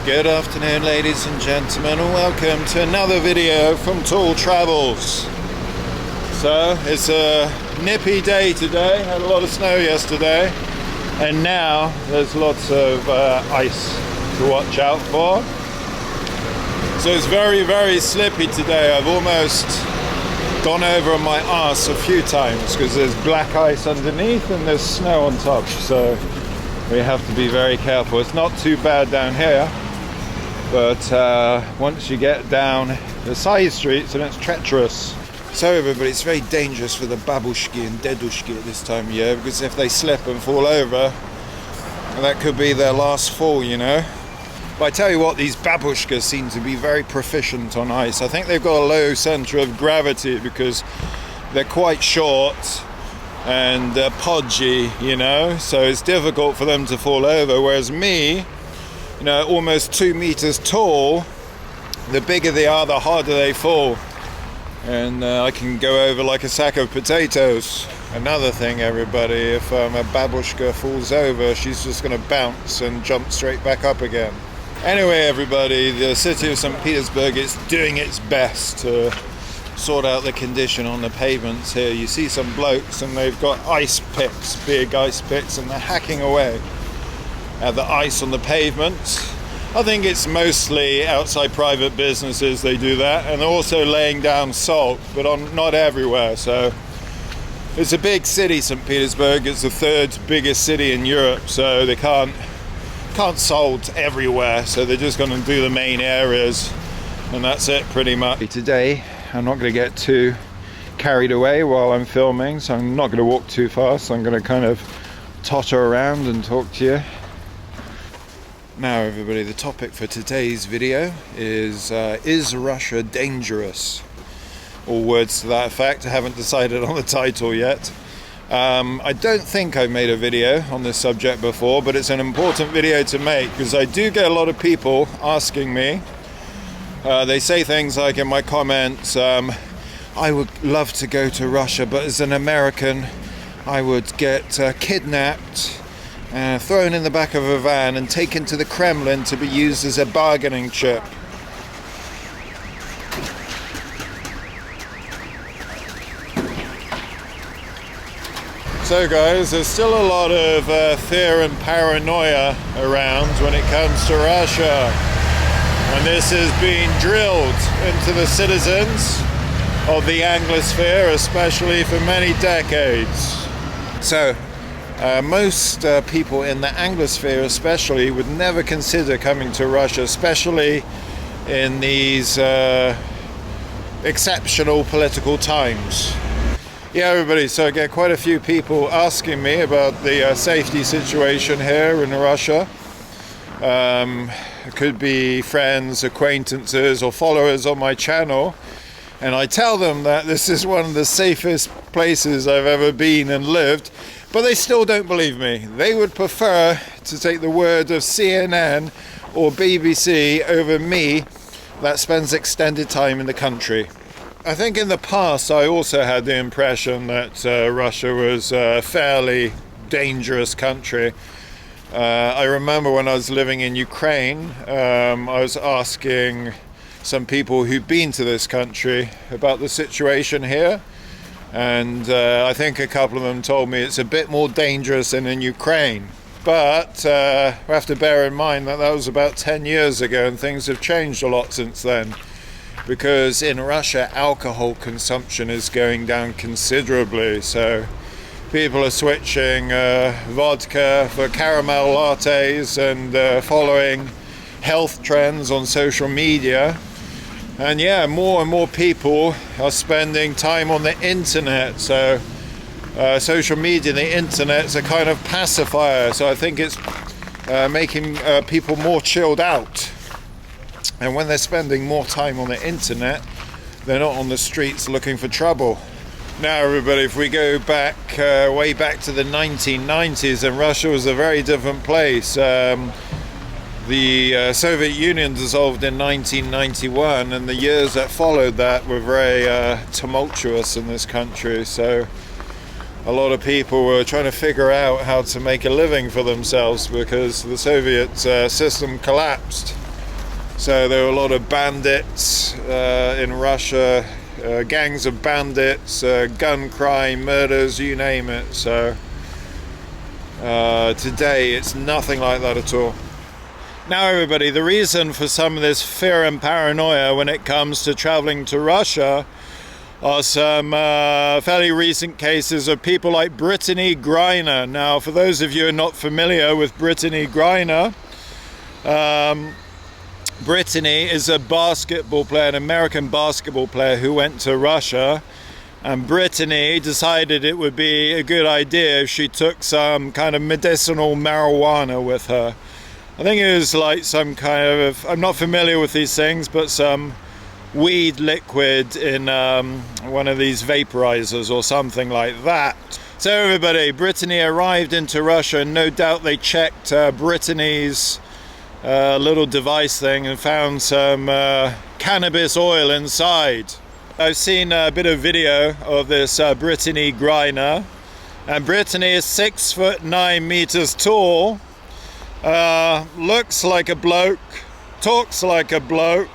Good afternoon, ladies and gentlemen, and welcome to another video from realtalltravels. So it's a nippy day today. Had a lot of snow yesterday, and now there's lots of ice to watch out for. So it's very, very slippy today. I've almost gone over on my arse a few times because there's black ice underneath and there's snow on top. So we have to be very careful. It's not too bad down here, but once you get down the side streets, and it's treacherous. So everybody, it's very dangerous for the babushki and dedushki at this time of year, because if they slip and fall over, that could be their last fall, you know. But I tell you what, these babushkas seem to be very proficient on ice. I think they've got a low center of gravity because they're quite short and podgy, you know, so it's difficult for them to fall over. Whereas me, you know, almost 2 meters tall, the bigger they are, the harder they fall. And I can go over like a sack of potatoes. Another thing, everybody, if a babushka falls over, she's just going to bounce and jump straight back up again. Anyway, everybody, the city of St. Petersburg is doing its best to sort out the condition on the pavements here. You see some blokes and they've got ice picks, big ice picks, and they're hacking away at the ice on the pavements. I think it's mostly outside private businesses they do that, and they're also laying down salt, but not everywhere. So it's a big city, St. Petersburg. It's the third biggest city in Europe, so they can't salt everywhere, so they're just going to do the main areas, and that's it pretty much. Today I'm not going to get too carried away while I'm filming, so I'm not going to walk too fast. I'm going to kind of totter around and talk to you. Now everybody, the topic for today's video is Russia dangerous? All words to that effect. I haven't decided on the title yet. I don't think I've made a video on this subject before, but it's an important video to make because I do get a lot of people asking me. They say things like in my comments, I would love to go to Russia, but as an American I would get kidnapped, thrown in the back of a van and taken to the Kremlin to be used as a bargaining chip. So guys, there's still a lot of fear and paranoia around when it comes to Russia, and this is being drilled into the citizens of the Anglosphere, especially for many decades. So most people in the Anglosphere especially would never consider coming to Russia, especially in these exceptional political times. Yeah, everybody, so I get quite a few people asking me about the safety situation here in Russia. It could be friends, acquaintances, or followers on my channel. And I tell them that this is one of the safest places I've ever been and lived, but they still don't believe me. They would prefer to take the word of CNN or BBC over me that spends extended time in the country. I think in the past I also had the impression that Russia was a fairly dangerous country. I remember when I was living in Ukraine, I was asking some people who'd been to this country about the situation here, and I think a couple of them told me it's a bit more dangerous than in Ukraine. But we have to bear in mind that was about 10 years ago, and things have changed a lot since then. Because in Russia, alcohol consumption is going down considerably. So people are switching vodka for caramel lattes and following health trends on social media. And yeah, more and more people are spending time on the internet. So social media and the internet's a kind of pacifier. So I think it's making people more chilled out. And when they're spending more time on the internet, they're not on the streets looking for trouble. Now everybody, if we go back, way back to the 1990s, and Russia was a very different place. The Soviet Union dissolved in 1991, and the years that followed that were very tumultuous in this country. So a lot of people were trying to figure out how to make a living for themselves because the Soviet system collapsed. So there were a lot of bandits in Russia, gangs of bandits, gun crime, murders, you name it. So today it's nothing like that at all. Now everybody, the reason for some of this fear and paranoia when it comes to traveling to Russia are some fairly recent cases of people like Brittany Griner. Now, for those of you who are not familiar with Brittany Griner, Brittany is a basketball player, an American basketball player who went to Russia, and Brittany decided it would be a good idea if she took some kind of medicinal marijuana with her. I think it was like some kind of, I'm not familiar with these things, but some weed liquid in one of these vaporizers or something like that. So everybody, Brittany arrived into Russia, and no doubt they checked Brittany's little device thing and found some cannabis oil inside. I've seen a bit of video of this Brittany Griner, and Brittany is 6'9" tall, looks like a bloke, talks like a bloke,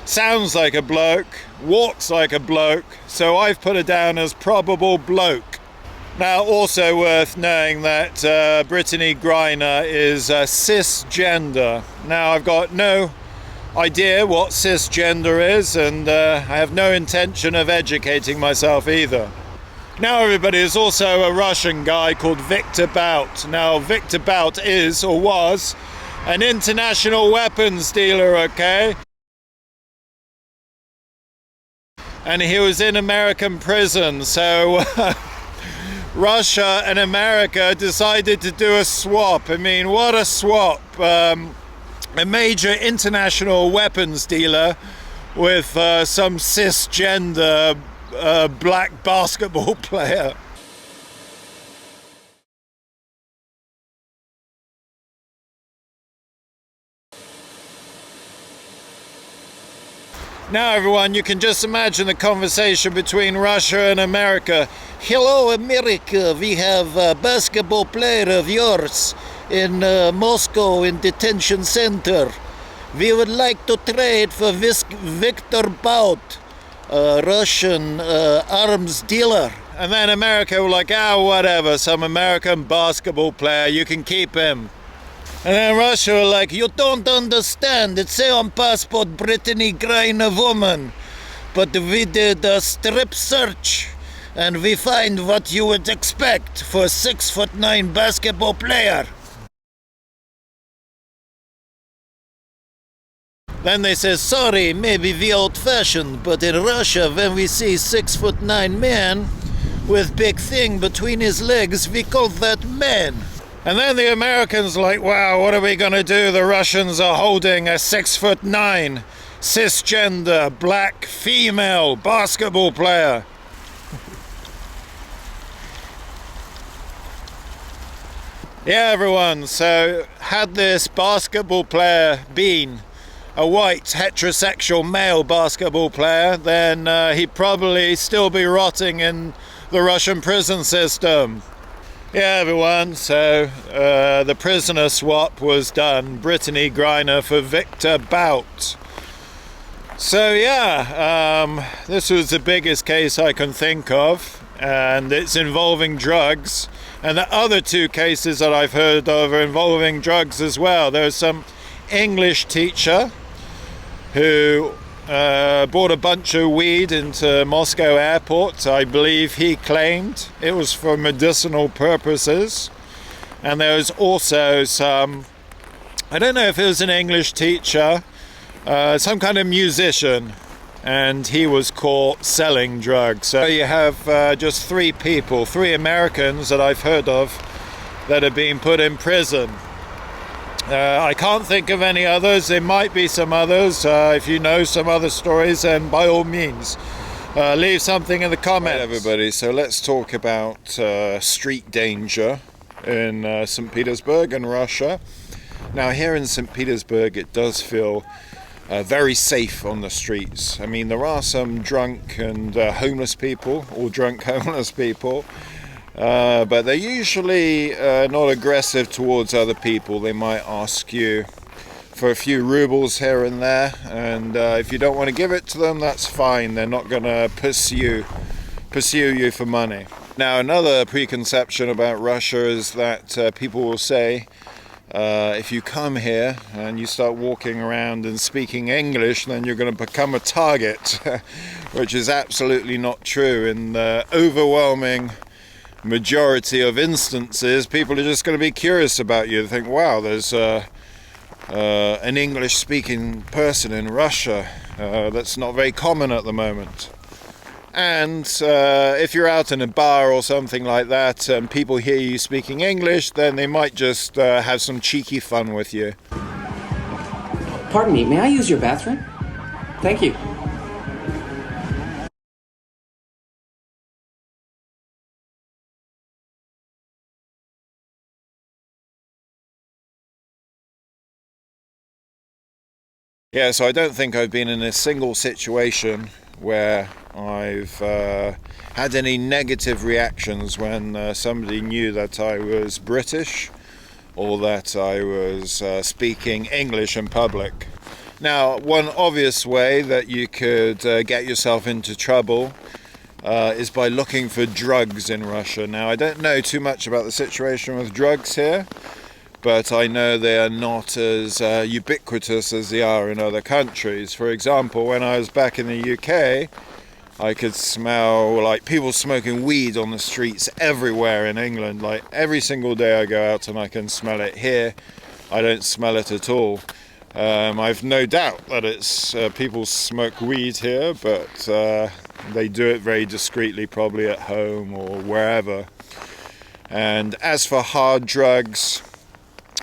sounds like a bloke, walks like a bloke, so I've put her down as probable bloke. Now, also worth knowing that Brittany Griner is cisgender. Now, I've got no idea what cisgender is, and I have no intention of educating myself either. Now, everybody, there's also a Russian guy called Victor Bout. Now, Victor Bout is, or was, an international weapons dealer, okay? And he was in American prison, so Russia and America decided to do a swap. I mean, what a swap. A major international weapons dealer with some cisgender black basketball player. Now everyone, you can just imagine the conversation between Russia and America. Hello America, we have a basketball player of yours in Moscow in detention center. We would like to trade for Victor Bout, a Russian arms dealer. And then America were like, whatever, some American basketball player, you can keep him. And then Russia were like, you don't understand, it say on passport Brittany Griner woman. But we did a strip search, and we find what you would expect for a 6'9" basketball player. Then they say, sorry, maybe we old-fashioned, but in Russia, when we see 6'9" man with big thing between his legs, we call that man. And then the Americans like, wow, what are we going to do? The Russians are holding a 6'9" cisgender black female basketball player. Yeah, everyone, so had this basketball player been a white heterosexual male basketball player, then he'd probably still be rotting in the Russian prison system. Yeah, everyone, so the prisoner swap was done. Brittany Griner for Victor Bout. So yeah, this was the biggest case I can think of, and it's involving drugs. And the other two cases that I've heard of are involving drugs as well. There's some English teacher who brought a bunch of weed into Moscow airport. I believe he claimed it was for medicinal purposes. And there was also some, I don't know if it was an English teacher, some kind of musician, and he was caught selling drugs. So you have just three people, three Americans that I've heard of that are being put in prison. I can't think of any others. There might be some others. If you know some other stories, then by all means, leave something in the comments. Right, everybody, so let's talk about street danger in St. Petersburg in Russia. Now, here in St. Petersburg, it does feel very safe on the streets. I mean, there are some drunk and homeless people, or drunk homeless people, but they're usually not aggressive towards other people. They might ask you for a few rubles here and there, and if you don't want to give it to them, that's fine. They're not going to pursue you for money. Now, another preconception about Russia is that people will say, if you come here and you start walking around and speaking English, then you're going to become a target, which is absolutely not true. In the overwhelming majority of instances, people are just going to be curious about you. They think, wow, there's an English-speaking person in Russia. That's not very common at the moment. And if you're out in a bar or something like that and people hear you speaking English, then they might just have some cheeky fun with you. Pardon me, may I use your bathroom? Thank you. Yeah, so I don't think I've been in a single situation where I've had any negative reactions when somebody knew that I was British or that I was speaking English in public. Now, one obvious way that you could get yourself into trouble is by looking for drugs in Russia. Now, I don't know too much about the situation with drugs here, but I know they are not as ubiquitous as they are in other countries. For example, when I was back in the UK, I could smell like people smoking weed on the streets everywhere in England. Like every single day I go out and I can smell it. Here, I don't smell it at all. I've no doubt that it's people smoke weed here, but they do it very discreetly, probably at home or wherever. And as for hard drugs,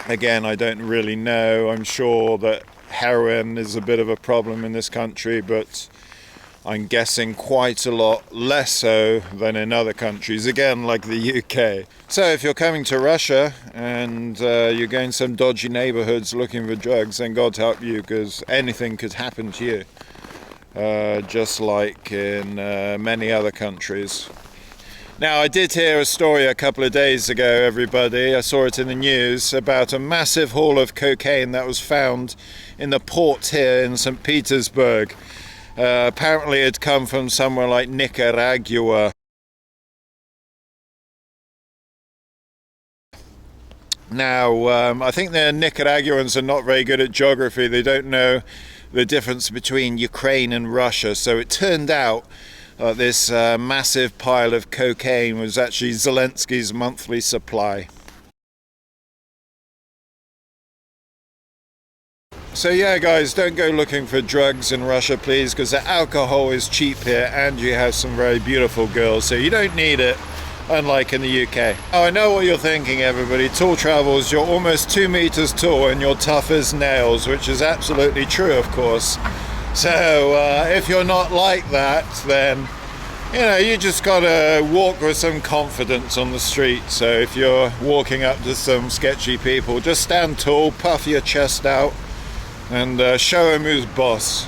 again, I don't really know. I'm sure that heroin is a bit of a problem in this country, but I'm guessing quite a lot less so than in other countries, again, like the UK. So if you're coming to Russia and you're going some dodgy neighborhoods looking for drugs, then God help you, because anything could happen to you, just like in many other countries. Now, I did hear a story a couple of days ago, everybody. I saw it in the news about a massive haul of cocaine that was found in the port here in St. Petersburg. Apparently it had come from somewhere like Nicaragua. Now, I think the Nicaraguans are not very good at geography. They don't know the difference between Ukraine and Russia. So it turned out this massive pile of cocaine was actually Zelensky's monthly supply. So yeah, guys, don't go looking for drugs in Russia, please, because the alcohol is cheap here and you have some very beautiful girls, so you don't need it, unlike in the UK. Oh, I know what you're thinking, everybody. Tall Travels, you're almost 2 meters tall and you're tough as nails, which is absolutely true, of course. So if you're not like that, then you know, you just gotta walk with some confidence on the street. So if you're walking up to some sketchy people, just stand tall, puff your chest out, and show him who's boss.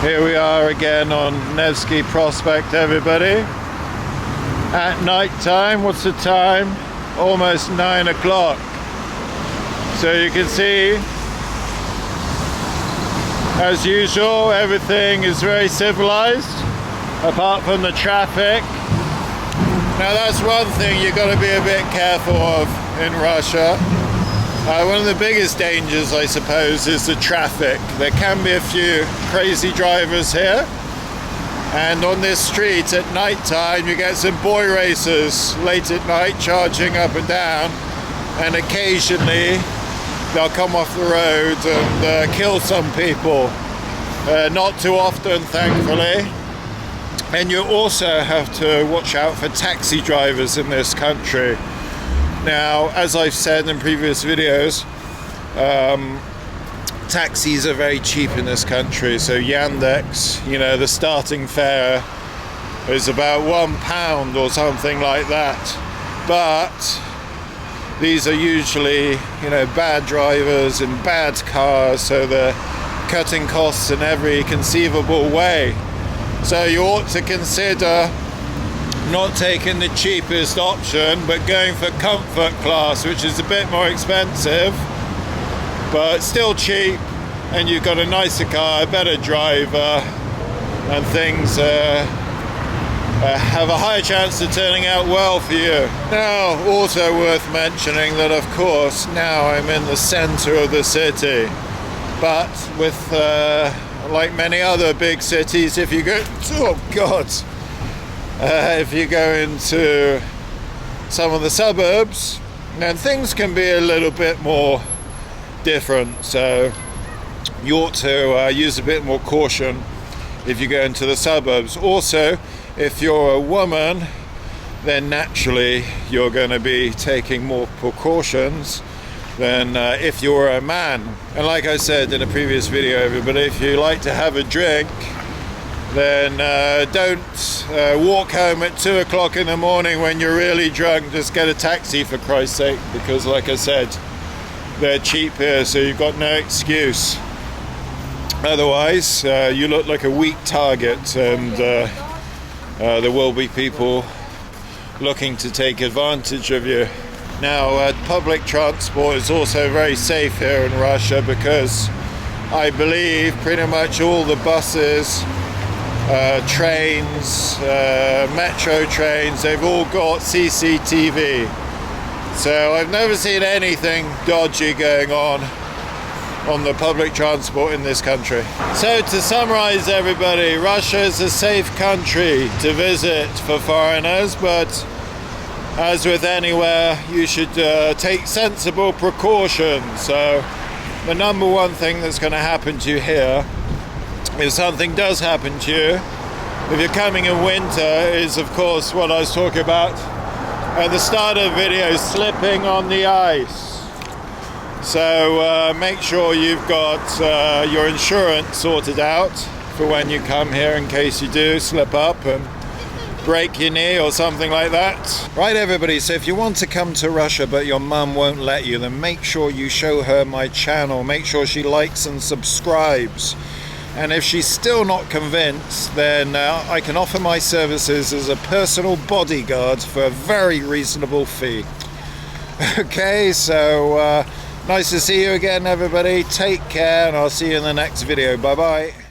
Here we are again on Nevsky Prospect, everybody. At night time, what's the time? Almost 9 o'clock. So you can see, as usual, everything is very civilized, apart from the traffic. Now that's one thing you've got to be a bit careful of in Russia. One of the biggest dangers, I suppose, is the traffic. There can be a few crazy drivers here, and on this street at night time you get some boy racers late at night charging up and down, and occasionally they'll come off the road and kill some people. Not too often, thankfully. And you also have to watch out for taxi drivers in this country. Now, as I've said in previous videos, taxis are very cheap in this country. So Yandex, you know, the starting fare is about £1 or something like that. But these are usually, you know, bad drivers in bad cars, so the cutting costs in every conceivable way. So you ought to consider not taking the cheapest option, but going for comfort class, which is a bit more expensive, but still cheap, and you've got a nicer car, a better driver, and things have a higher chance of turning out well for you. Now, also worth mentioning that, of course, now I'm in the center of the city, but with like many other big cities, if you go, if you go into some of the suburbs, then things can be a little bit more different. So you ought to use a bit more caution if you go into the suburbs. Also, if you're a woman, then naturally you're going to be taking more precautions than if you're a man. And like I said in a previous video, everybody, if you like to have a drink, then don't walk home at 2 o'clock in the morning when you're really drunk. Just get a taxi, for Christ's sake, because like I said, they're cheap here, so you've got no excuse. Otherwise, you look like a weak target, and there will be people looking to take advantage of you. Now, public transport is also very safe here in Russia, because I believe pretty much all the buses, trains, metro trains, they've all got CCTV. So I've never seen anything dodgy going on the public transport in this country. So to summarize, everybody, Russia is a safe country to visit for foreigners, but as with anywhere, you should take sensible precautions. So the number one thing that's going to happen to you here, if something does happen to you, if you're coming in winter, is of course what I was talking about at the start of the video, slipping on the ice. So make sure you've got your insurance sorted out for when you come here, in case you do slip up and break your knee or something like that. Right, everybody, so if you want to come to Russia but your mum won't let you, then make sure you show her my channel. Make sure she likes and subscribes. And if she's still not convinced, then I can offer my services as a personal bodyguard for a very reasonable fee. Okay, so nice to see you again, everybody. Take care, and I'll see you in the next video. Bye-bye.